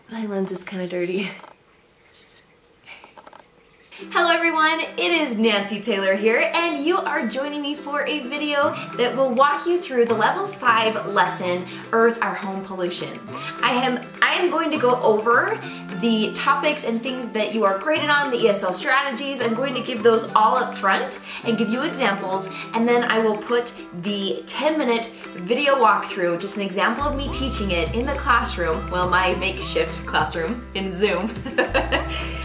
My lens is kind of dirty. Hello everyone, it is Nancy Taylor here, and you are joining me for a video that will walk you through the level 5 lesson, Earth, Our Home Pollution. I am going to go over the topics and things that you are graded on, the ESL strategies. I'm going to give those all up front and give you examples, and then I will put the 10-minute video walkthrough, just an example of me teaching it in the classroom, well, my makeshift classroom in Zoom.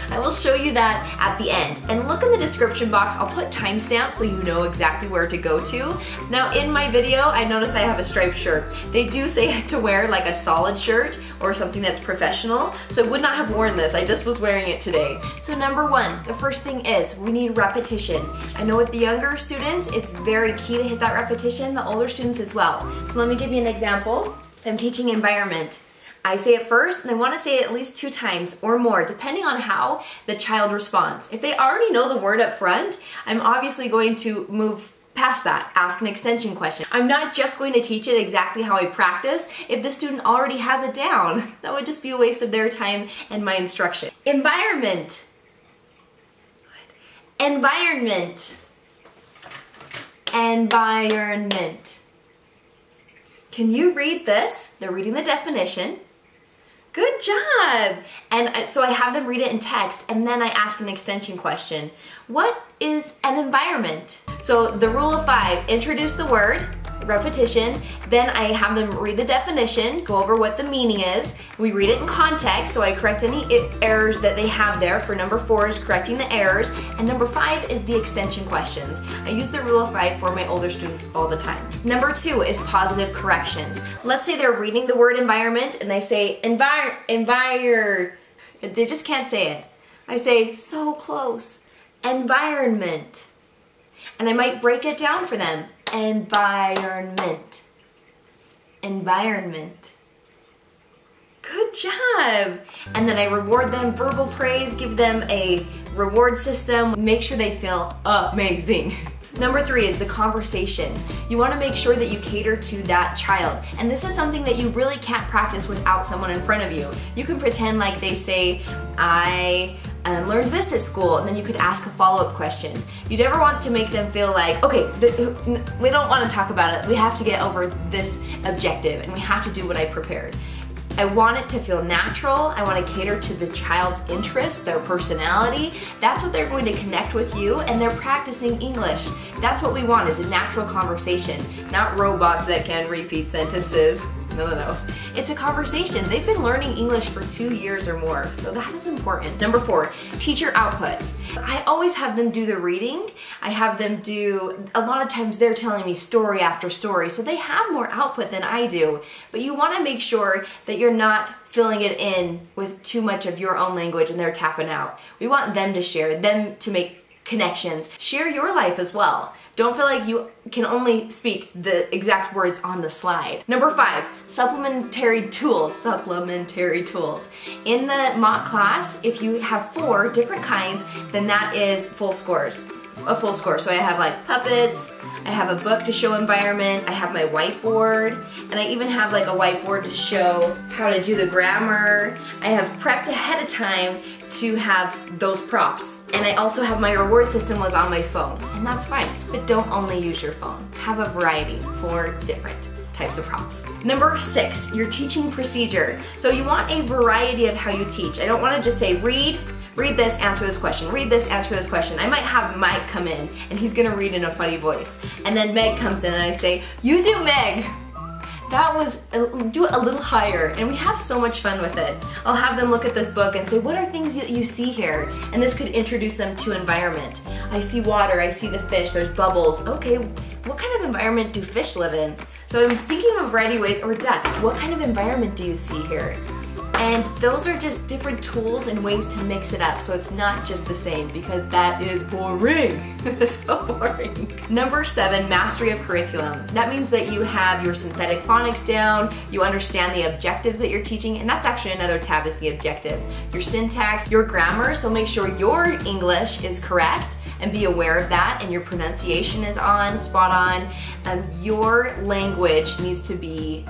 I will show you that at the end. And look in the description box, I'll put timestamps so you know exactly where to go to. Now in my video, I notice I have a striped shirt. They do say to wear like a solid shirt or something that's professional, so I would not have worn this, I just was wearing it today. So number one, the first thing is we need repetition. I know with the younger students, it's very key to hit that repetition, the older students as well. So let me give you an example. I'm teaching environment. I say it first, and I want to say it at least 2 times or more, depending on how the child responds. If they already know the word up front, I'm obviously going to move past that, ask an extension question. I'm not just going to teach it exactly how I practice if the student already has it down. That would just be a waste of their time and my instruction. Environment. Environment. Environment. Can you read this? They're reading the definition. Good job! And so I have them read it in text, and then I ask an extension question. What is an environment? So the rule of 5, introduce the word, repetition, then I have them read the definition, go over what the meaning is. We read it in context, so I correct any errors that they have there. For number 4 is correcting the errors, and number 5 is the extension questions. I use the rule of 5 for my older students all the time. Number 2 is positive correction. Let's say they're reading the word environment and they say they just can't say it. I say, so close, environment. And I might break it down for them. Environment. Environment. Good job! And then I reward them, verbal praise, give them a reward system, make sure they feel amazing. Number 3 is the conversation. You want to make sure that you cater to that child. And this is something that you really can't practice without someone in front of you. You can pretend like they say, I learned this at school, and then you could ask a follow-up question. You never want to make them feel like, okay, we don't want to talk about it. We have to get over this objective, and we have to do what I prepared. I want it to feel natural. I want to cater to the child's interests, their personality. That's what they're going to connect with you, and they're practicing English. That's what we want, is a natural conversation, not robots that can repeat sentences. No. It's a conversation. They've been learning English for 2 years or more, so that is important. Number 4, teacher output. I always have them do the reading. I have them do, a lot of times they're telling me story after story, so they have more output than I do. But you want to make sure that you're not filling it in with too much of your own language and they're tapping out. We want them to share, them to make connections. Share your life as well. Don't feel like you can only speak the exact words on the slide. Number 5, supplementary tools. Supplementary tools. In the mock class, if you have 4 different kinds, then that is full scores. A full score. So I have like puppets, I have a book to show environment, I have my whiteboard, and I even have like a whiteboard to show how to do the grammar. I have prepped ahead of time to have those props. And I also have my reward system was on my phone, and that's fine, but don't only use your phone. Have a variety for different types of prompts. Number 6, your teaching procedure. So you want a variety of how you teach. I don't want to just say read this, answer this question, read this, answer this question. I might have Mike come in and he's gonna read in a funny voice. And then Meg comes in and I say, you do Meg. That was, do it a little higher, and we have so much fun with it. I'll have them look at this book and say, what are things that you see here? And this could introduce them to environment. I see water, I see the fish, there's bubbles. Okay, what kind of environment do fish live in? So I'm thinking of a variety of ways, or ducks. What kind of environment do you see here? And those are just different tools and ways to mix it up, so it's not just the same, because that is boring. So boring. Number 7, mastery of curriculum. That means that you have your synthetic phonics down, you understand the objectives that you're teaching, and that's actually another tab, is the objectives. Your syntax, your grammar, so make sure your English is correct and be aware of that, and your pronunciation is on, spot on. Your language needs to be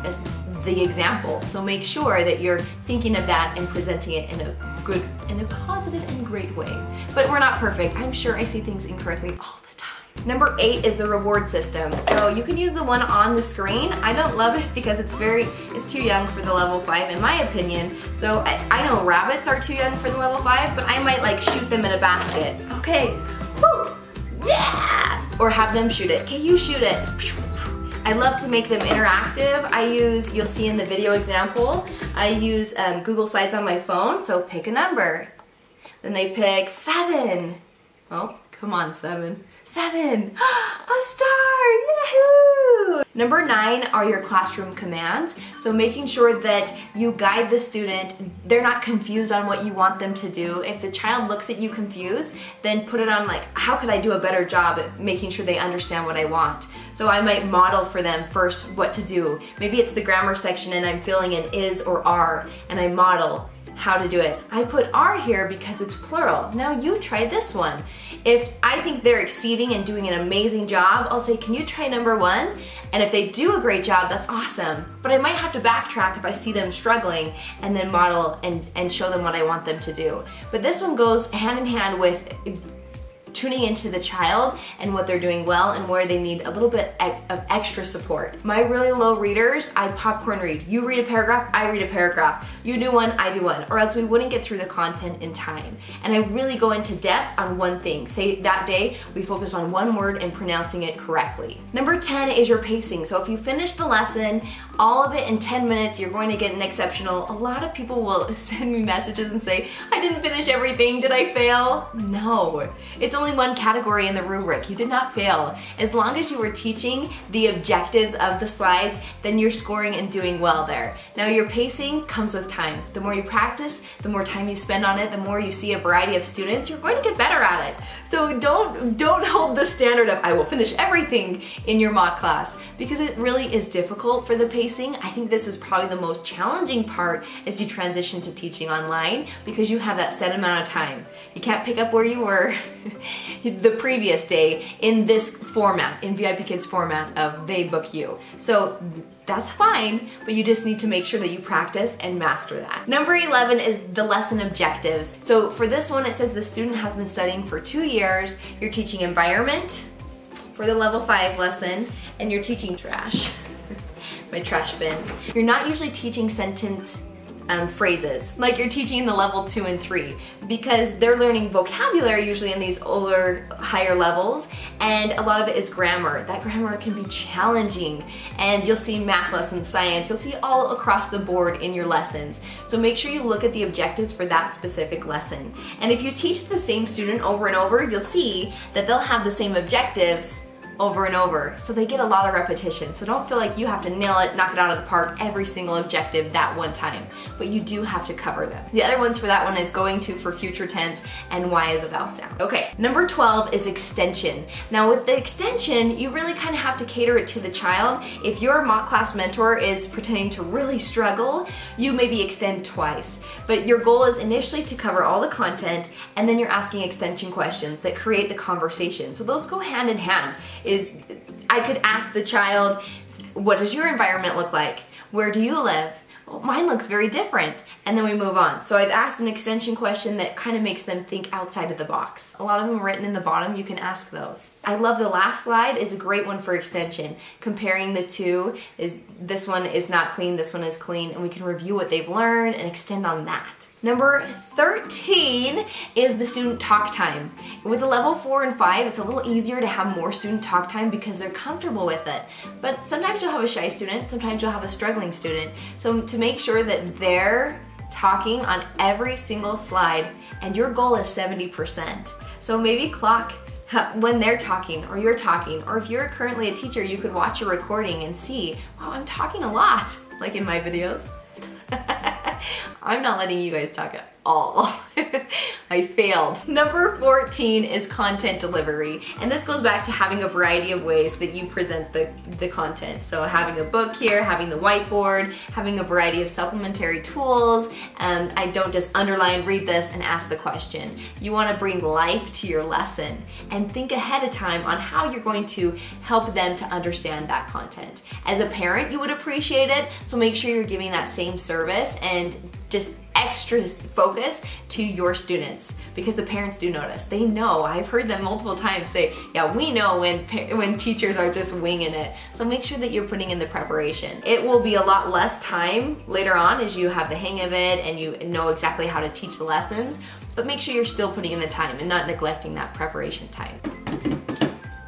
the example. So make sure that you're thinking of that and presenting it in a positive and great way. But we're not perfect. I'm sure I see things incorrectly all the time. Number 8 is the reward system. So you can use the one on the screen. I don't love it because it's too young for the level 5 in my opinion. So I know rabbits are too young for the level 5, but I might like shoot them in a basket. Okay, woo, yeah! Or have them shoot it. Okay, you shoot it. I love to make them interactive. You'll see in the video example, I use Google Slides on my phone, so pick a number. Then they pick 7. Oh, come on, 7. 7! A star! Yahoo! Number 9 are your classroom commands. So making sure that you guide the student, they're not confused on what you want them to do. If the child looks at you confused, then put it on like, how could I do a better job at making sure they understand what I want? So I might model for them first what to do. Maybe it's the grammar section and I'm filling in is or are, and I model how to do it. I put are here because it's plural. Now you try this one. If I think they're exceeding and doing an amazing job, I'll say, can you try number 1? And if they do a great job, that's awesome. But I might have to backtrack if I see them struggling and then model and show them what I want them to do. But this one goes hand in hand with tuning into the child and what they're doing well and where they need a little bit of extra support. My really low readers, I popcorn read. You read a paragraph, I read a paragraph. You do one, I do one, or else we wouldn't get through the content in time. And I really go into depth on one thing. Say that day, we focus on one word and pronouncing it correctly. Number 10 is your pacing. So if you finish the lesson, all of it in 10 minutes, you're going to get an exceptional. A lot of people will send me messages and say, I didn't finish everything, did I fail? No, it's only one category in the rubric. You did not fail. As long as you were teaching the objectives of the slides, then you're scoring and doing well there. Now your pacing comes with time. The more you practice, the more time you spend on it, the more you see a variety of students, you're going to get better at it. So don't hold the standard of I will finish everything in your mock class, because it really is difficult for the pacing. I think this is probably the most challenging part as you transition to teaching online, because you have that set amount of time. You can't pick up where you were the previous day in this format, in VIP Kids format of they book you. So that's fine, but you just need to make sure that you practice and master that. Number 11 is the lesson objectives. So for this one, it says the student has been studying for 2 years. You're teaching environment for the level 5 lesson, and you're teaching trash. My trash bin. You're not usually teaching sentence phrases like you're teaching the level 2 and 3, because they're learning vocabulary usually in these older, higher levels, and a lot of it is grammar. That grammar can be challenging, and you'll see math lessons, science, you'll see all across the board in your lessons. So make sure you look at the objectives for that specific lesson. And if you teach the same student over and over, you'll see that they'll have the same objectives over and over. So they get a lot of repetition. So don't feel like you have to nail it, knock it out of the park, every single objective that one time. But you do have to cover them. The other ones for that one is going to for future tense and why is a vowel sound. Okay, number 12 is extension. Now with the extension, you really kind of have to cater it to the child. If your mock class mentor is pretending to really struggle, you maybe extend twice. But your goal is initially to cover all the content, and then you're asking extension questions that create the conversation. So those go hand in hand. I could ask the child, what does your environment look like? Where do you live? Well, mine looks very different. And then we move on. So I've asked an extension question that kind of makes them think outside of the box. A lot of them are written in the bottom, you can ask those. I love the last slide, is a great one for extension. Comparing the two, is this one is not clean, this one is clean, and we can review what they've learned and extend on that. Number 13 is the student talk time. With a level 4 and 5, it's a little easier to have more student talk time because they're comfortable with it. But sometimes you'll have a shy student, sometimes you'll have a struggling student. So to make sure that they're talking on every single slide, and your goal is 70%. So maybe clock when they're talking or you're talking, or if you're currently a teacher, you could watch a recording and see, wow, I'm talking a lot, like in my videos. I'm not letting you guys talk all. I failed. Number 14 is content delivery. And this goes back to having a variety of ways that you present the content. So having a book here, having the whiteboard, having a variety of supplementary tools. I don't just underline, read this, and ask the question. You want to bring life to your lesson and think ahead of time on how you're going to help them to understand that content. As a parent, you would appreciate it, so make sure you're giving that same service and just extra focus to your students, because the parents do notice. They know. I've heard them multiple times say, yeah, we know when teachers are just winging it. So make sure that you're putting in the preparation. It will be a lot less time later on as you have the hang of it and you know exactly how to teach the lessons, but make sure you're still putting in the time and not neglecting that preparation time.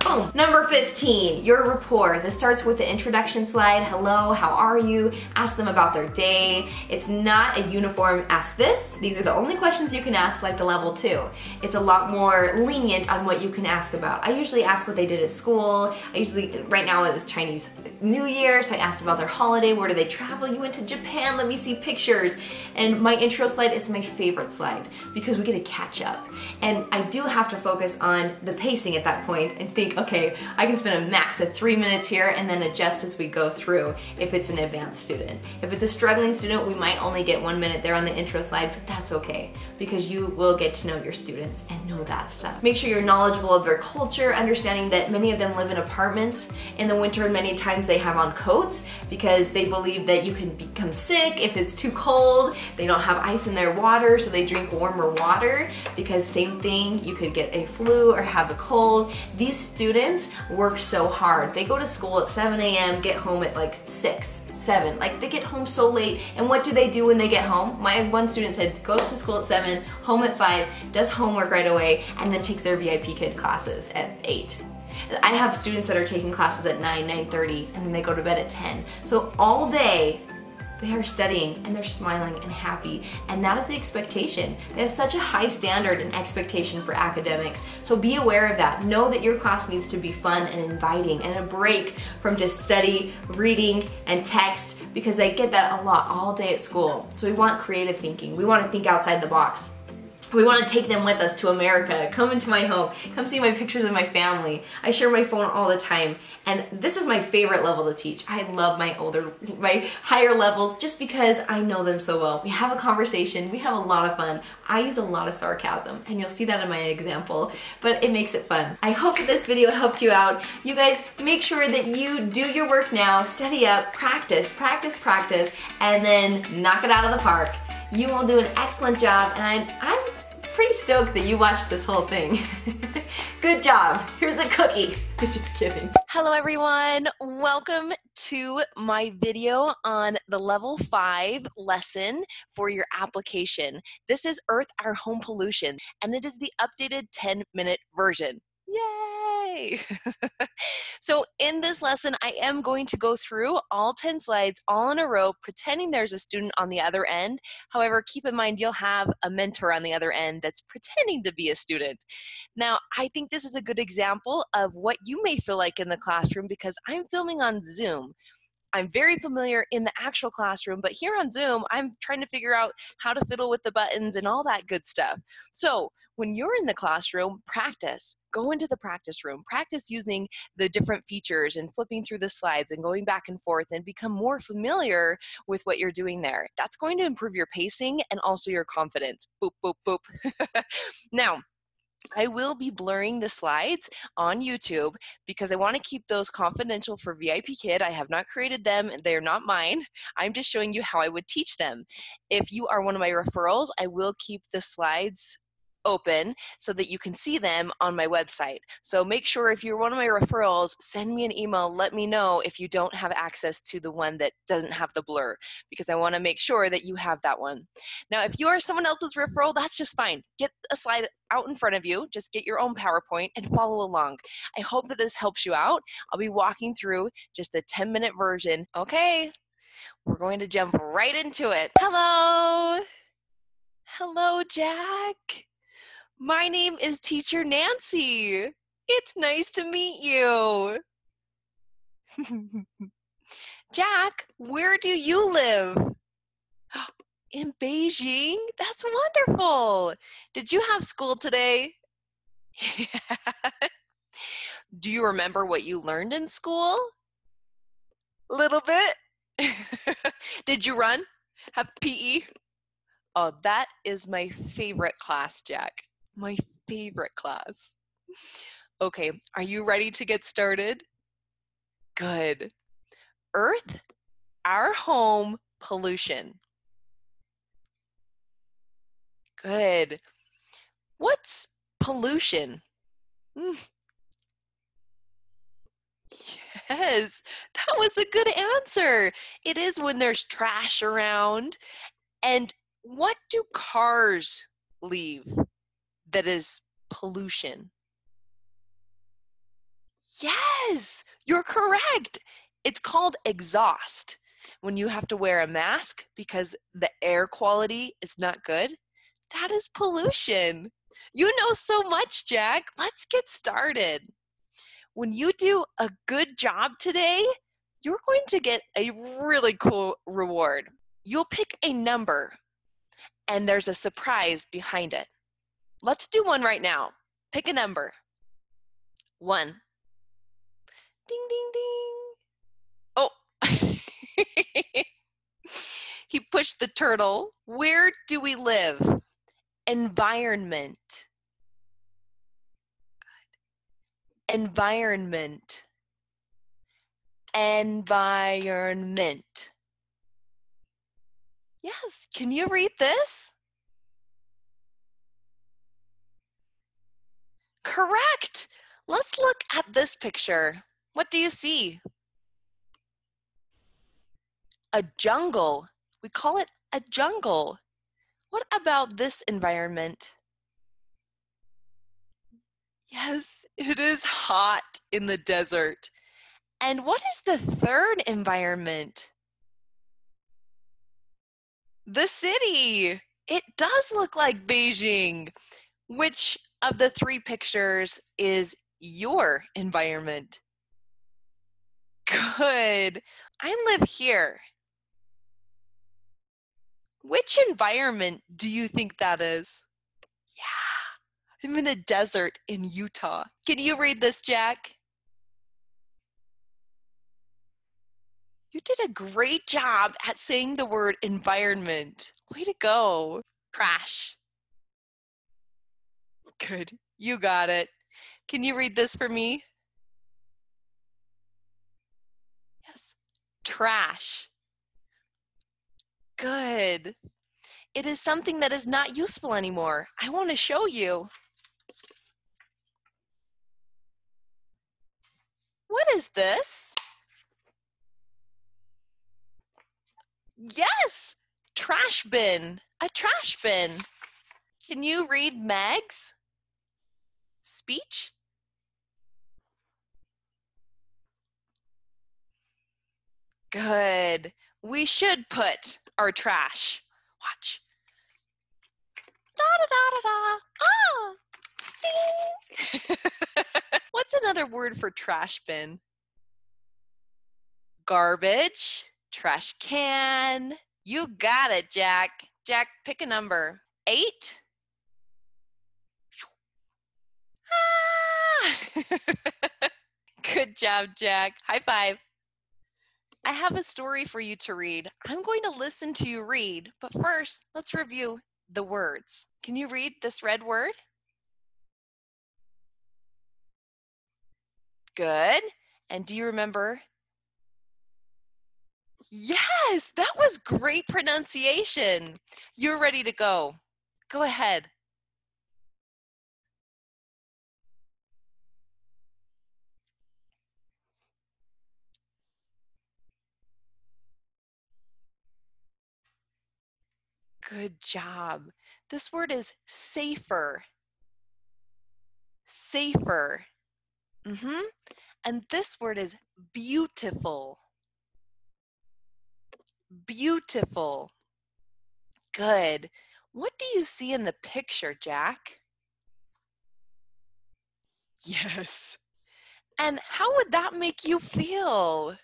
Boom. Number 15, your rapport. This starts with the introduction slide. Hello, how are you? Ask them about their day. It's not a uniform ask this. These are the only questions you can ask, like the level 2. It's a lot more lenient on what you can ask about. I usually ask what they did at school. Right now it was Chinese New Year, so I asked about their holiday. Where do they travel? You went to Japan, let me see pictures. And my intro slide is my favorite slide because we get to catch up. And I do have to focus on the pacing at that point and think, okay, I can spend a max of 3 minutes here and then adjust as we go through if it's an advanced student. If it's a struggling student, we might only get 1 minute there on the intro slide, but that's okay because you will get to know your students and know that stuff. Make sure you're knowledgeable of their culture, understanding that many of them live in apartments. In the winter, many times they have on coats because they believe that you can become sick if it's too cold. They don't have ice in their water, so they drink warmer water because same thing, you could get a flu or have a cold. These students work so hard. They go to school at 7 a.m., get home at like 6, 7. Like they get home so late, and what do they do when they get home? My one student said goes to school at 7, home at 5, does homework right away, and then takes their VIP kid classes at 8. I have students that are taking classes at 9, 9:30, and then they go to bed at 10. So all day, they are studying and they're smiling and happy, and that is the expectation. They have such a high standard and expectation for academics, so be aware of that. Know that your class needs to be fun and inviting and a break from just study, reading, and text, because they get that a lot all day at school. So we want creative thinking. We want to think outside the box. We want to take them with us to America. Come into my home. Come see my pictures of my family. I share my phone all the time. And this is my favorite level to teach. I love my higher levels just because I know them so well. We have a conversation. We have a lot of fun. I use a lot of sarcasm, and you'll see that in my example, but it makes it fun. I hope that this video helped you out. You guys, make sure that you do your work now, study up, practice, practice, practice, and then knock it out of the park. You will do an excellent job, and I'm pretty stoked that you watched this whole thing. Good job. Here's a cookie. Just kidding. Hello everyone. Welcome to my video on the level 5 lesson for your application. This is Earth, Our Home Pollution, and it is the updated 10-minute version. Yay! So in this lesson, I am going to go through all 10 slides all in a row, pretending there's a student on the other end. However, keep in mind you'll have a mentor on the other end that's pretending to be a student. Now, I think this is a good example of what you may feel like in the classroom because I'm filming on Zoom. I'm very familiar in the actual classroom, but here on Zoom, I'm trying to figure out how to fiddle with the buttons and all that good stuff. So when you're in the classroom, practice. Go into the practice room. Practice using the different features and flipping through the slides and going back and forth and become more familiar with what you're doing there. That's going to improve your pacing and also your confidence. Boop, boop, boop. Now, I will be blurring the slides on YouTube because I want to keep those confidential for VIP Kid. I have not created them. They're not mine. I'm just showing you how I would teach them. If you are one of my referrals, I will keep the slides open so that you can see them on my website. So make sure if you're one of my referrals, send me an email, let me know if you don't have access to the one that doesn't have the blur, because I want to make sure that you have that one. Now, if you are someone else's referral, that's just fine. Get a slide out in front of you, just get your own PowerPoint and follow along. I hope that this helps you out. I'll be walking through just the 10-minute version. Okay, we're going to jump right into it. Hello. Hello, Jack. My name is Teacher Nancy. It's nice to meet you. Jack, where do you live? In Beijing? That's wonderful. Did you have school today? Do you remember what you learned in school? A little bit? Did you run? Have PE? Oh, that is my favorite class, Jack. My favorite class. Okay, are you ready to get started? Good. Earth, our home, pollution. Good. What's pollution? Mm, yes, that was a good answer. It is when there's trash around. And what do cars leave that is pollution? Yes, you're correct. It's called exhaust. When you have to wear a mask because the air quality is not good, that is pollution. You know so much, Jack. Let's get started. When you do a good job today, you're going to get a really cool reward. You'll pick a number, and there's a surprise behind it. Let's do one right now. Pick a number. 1. Ding, ding, ding. Oh, he pushed the turtle. Where do we live? Environment. Environment. Environment. Yes, can you read this? Correct. Let's look at this picture. What do you see? A jungle. We call it a jungle. What about this environment? Yes, it is hot in the desert. And what is the third environment? The city. It does look like Beijing. Which of the 3 pictures is your environment? Good. I live here. Which environment do you think that is? Yeah, I'm in a desert in Utah. Can you read this, Jack? You did a great job at saying the word environment. Way to go. Crash. Good. You got it. Can you read this for me? Yes. Trash. Good. It is something that is not useful anymore. I want to show you. What is this? Yes, trash bin. A trash bin. Can you read Meg's speech? Good. We should put our trash. Watch. Da da da da da. Ah! What's another word for trash bin? Garbage, trash can. You got it, Jack. Jack, pick a number. 8. Ah! Good job, Jack. High five. I have a story for you to read. I'm going to listen to you read, but first, let's review the words. Can you read this red word? Good. And do you remember? Yes, that was great pronunciation. You're ready to go. Go ahead. Good job. This word is safer. Safer. And this word is beautiful. Beautiful. Good. What do you see in the picture, Jack? Yes. And how would that make you feel?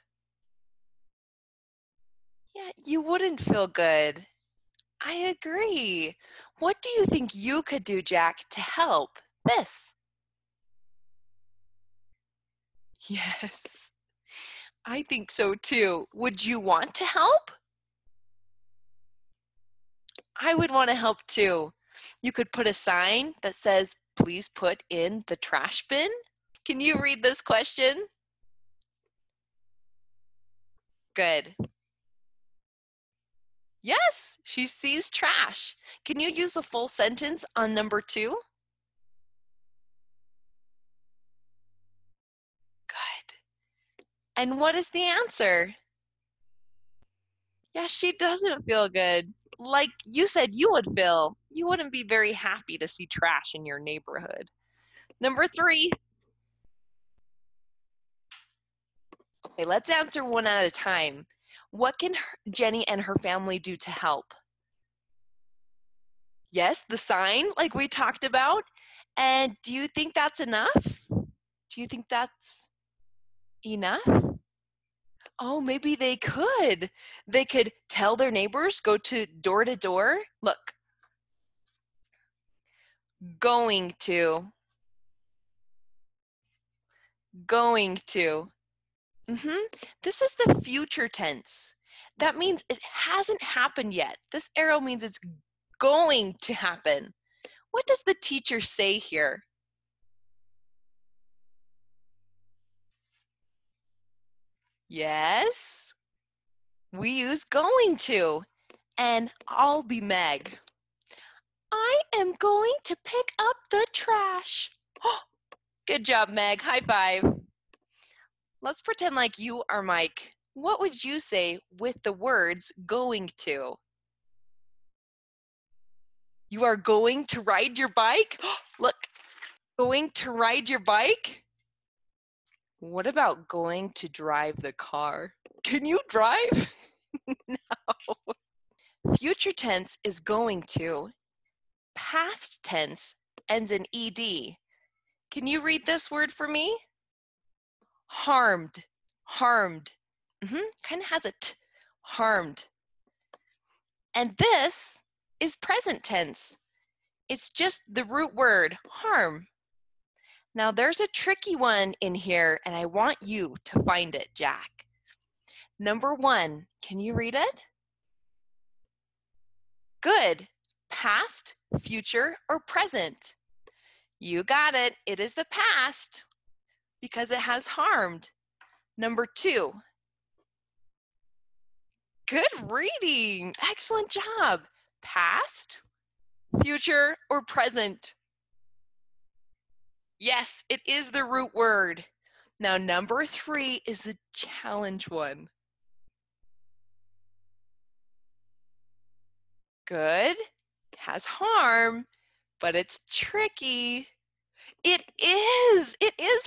Yeah, you wouldn't feel good. I agree. What do you think you could do, Jack, to help this? Yes, I think so too. Would you want to help? I would want to help too. You could put a sign that says, please put in the trash bin. Can you read this question? Good. Yes, she sees trash. Can you use a full sentence on number 2? Good. And what is the answer? Yes, she doesn't feel good. Like you said you would feel. You wouldn't be very happy to see trash in your neighborhood. Number 3. Okay, let's answer one at a time. What can Jenny and her family do to help? Yes, the sign, like we talked about. And do you think that's enough? Do you think that's enough? Oh, maybe they could. They could tell their neighbors, go to door. Look, going to, going to. This is the future tense. That means it hasn't happened yet. This arrow means it's going to happen. What does the teacher say here? Yes, we use going to. And I'll be Meg. I am going to pick up the trash. Good job, Meg. High five. Let's pretend like you are Mike. What would you say with the words going to? You are going to ride your bike? Look, going to ride your bike? What about going to drive the car? Can you drive? No. Future tense is going to. Past tense ends in ed. Can you read this word for me? Harmed. Harmed. Kind of has a t. Harmed. And this is present tense. It's just the root word, harm. Now there's a tricky one in here, and I want you to find it, Jack. Number 1, can you read it? Good. Past, future, or present? You got it. It is the past because it has harmed. Number 2. Good reading. Excellent job. Past, future, or present? Yes, it is the root word. Now, number 3 is a challenge one. Good. Has harm, but it's tricky. It is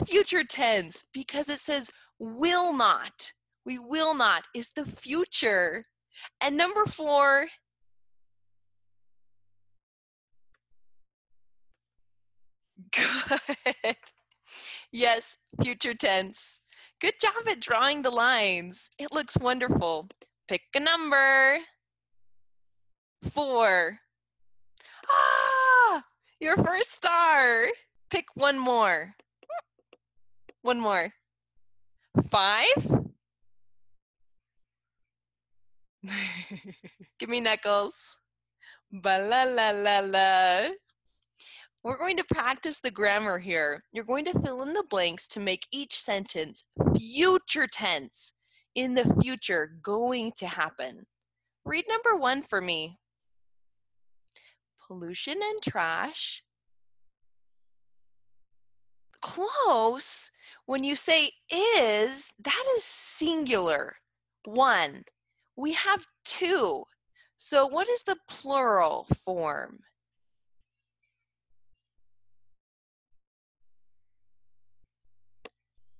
future tense because it says will not. We will not is the future. And number 4, good. Yes, future tense. Good job at drawing the lines. It looks wonderful. Pick a number. 4. Ah, your first star. Pick one more. One more. 5. Give me knuckles. Ba la la la la. We're going to practice the grammar here. You're going to fill in the blanks to make each sentence future tense. In the future, going to happen. Read number 1 for me. Pollution and trash. Close. When you say is, that is singular. 1. We have 2. So what is the plural form?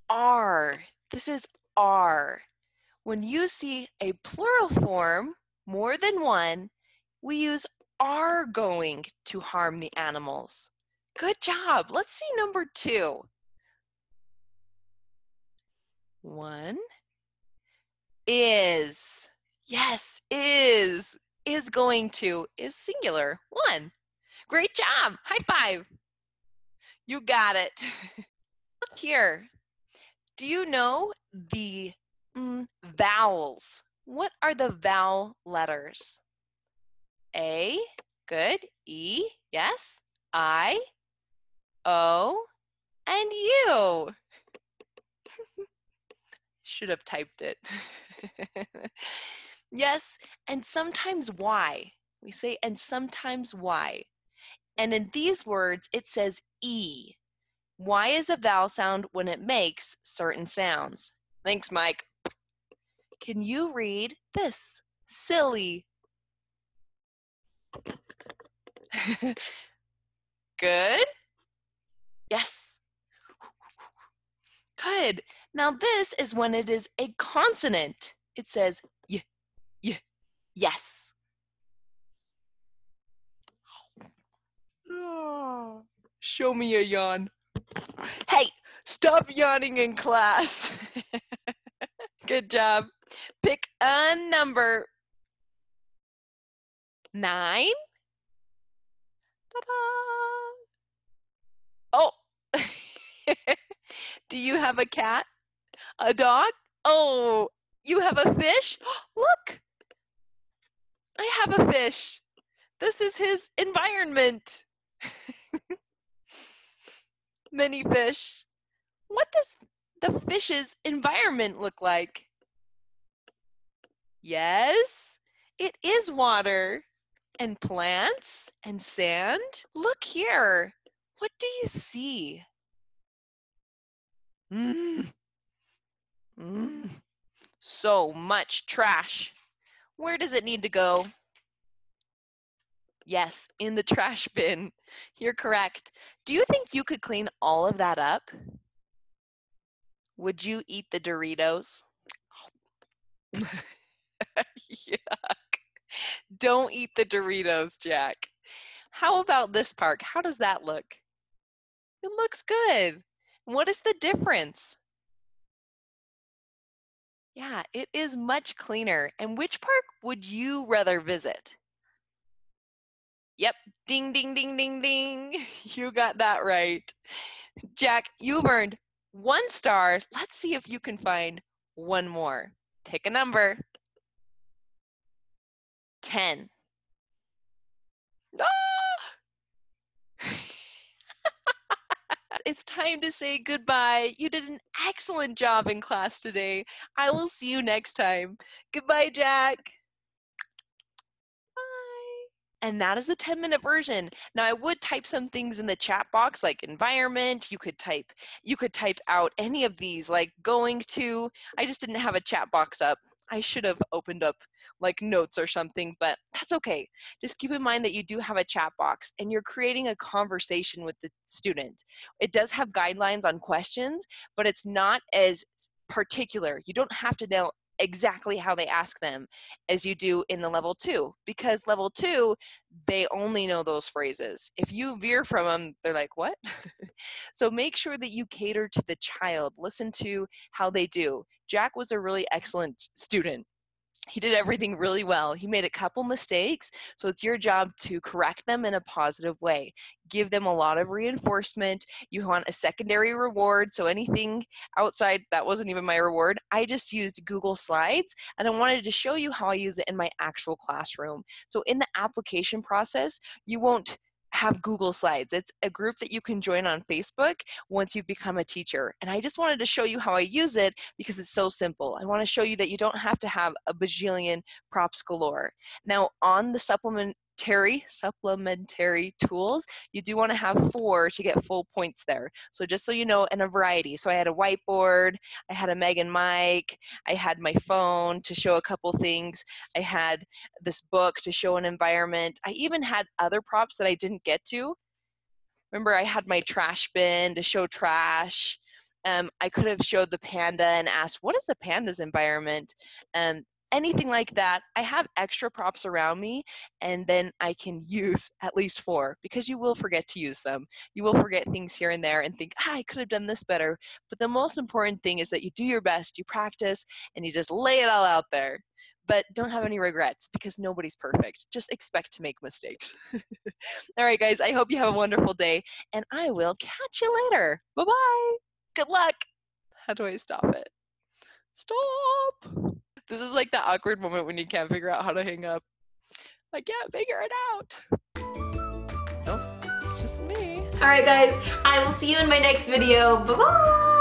Are. This is are. When you see a plural form, more than one, we use are going to harm the animals. Good job. Let's see number 2. 1 is. Yes, is. is going to is singular. 1. Great job. High five. You got it. Look here. Do you know the vowels? What are the vowel letters? A, good. E, yes. I, O, and U. Should have typed it. Yes, and sometimes Y. We say and sometimes Y. And in these words, it says E. Y is a vowel sound when it makes certain sounds. Thanks, Mike. Can you read this? Silly. Good. Yes. Good. Now this is when it is a consonant. It says y, y, yes. Show me a yawn. Hey, stop yawning in class. Good job. Pick a number. 9. Ta-da. Oh. Do you have a cat? A dog? Oh, you have a fish? Look, I have a fish. This is his environment. Mini fish. What does the fish's environment look like? Yes, it is water and plants and sand. Look here. What do you see? So much trash. Where does it need to go? Yes, in the trash bin. You're correct. Do you think you could clean all of that up? Would you eat the Doritos? Yuck. Don't eat the Doritos, Jack. How about this park? How does that look? It looks good. What is the difference? Yeah, it is much cleaner. And which park would you rather visit? Yep, ding, ding, ding, ding, ding. You got that right. Jack, you've earned 1 star. Let's see if you can find one more. Pick a number. 10. Ah! It's time to say goodbye. You did an excellent job in class today. I will see you next time. Goodbye, Jack. Bye. And that is the 10-minute version. Now I would type some things in the chat box like environment. You could type out any of these like going to. I just didn't have a chat box up. I should have opened up like notes or something, but that's okay. Just keep in mind that you do have a chat box and you're creating a conversation with the student. It does have guidelines on questions, but it's not as particular. You don't have to know exactly how they ask them as you do in the level 2, because level 2, they only know those phrases. If you veer from them, they're like, what? So make sure that you cater to the child. Listen to how they do. Jack was a really excellent student. He did everything really well. He made a couple mistakes, so it's your job to correct them in a positive way. Give them a lot of reinforcement. You want a secondary reward, so anything outside, that wasn't even my reward. I just used Google Slides, and I wanted to show you how I use it in my actual classroom. So in the application process, you won't have Google Slides. It's a group that you can join on Facebook once you become a teacher. And I just wanted to show you how I use it because it's so simple. I want to show you that you don't have to have a bajillion props galore. Now on the supplementary tools, you do want to have 4 to get full points there. So just so you know, and a variety. So I had a whiteboard, I had a Meg and Mike, I had my phone to show a couple things, I had this book to show an environment. I even had other props that I didn't get to. Remember, I had my trash bin to show trash. I could have showed the panda and asked, what is the panda's environment? anything like that, I have extra props around me, and then I can use at least 4, because you will forget to use them. You will forget things here and there and think, I could have done this better. But the most important thing is that you do your best, you practice, and you just lay it all out there. But don't have any regrets, because nobody's perfect. Just expect to make mistakes. All right, guys, I hope you have a wonderful day, and I will catch you later. Bye-bye. Good luck. How do I stop it? Stop. This is like the awkward moment when you can't figure out how to hang up. I can't figure it out. Nope, it's just me. All right, guys, I will see you in my next video. Bye-bye.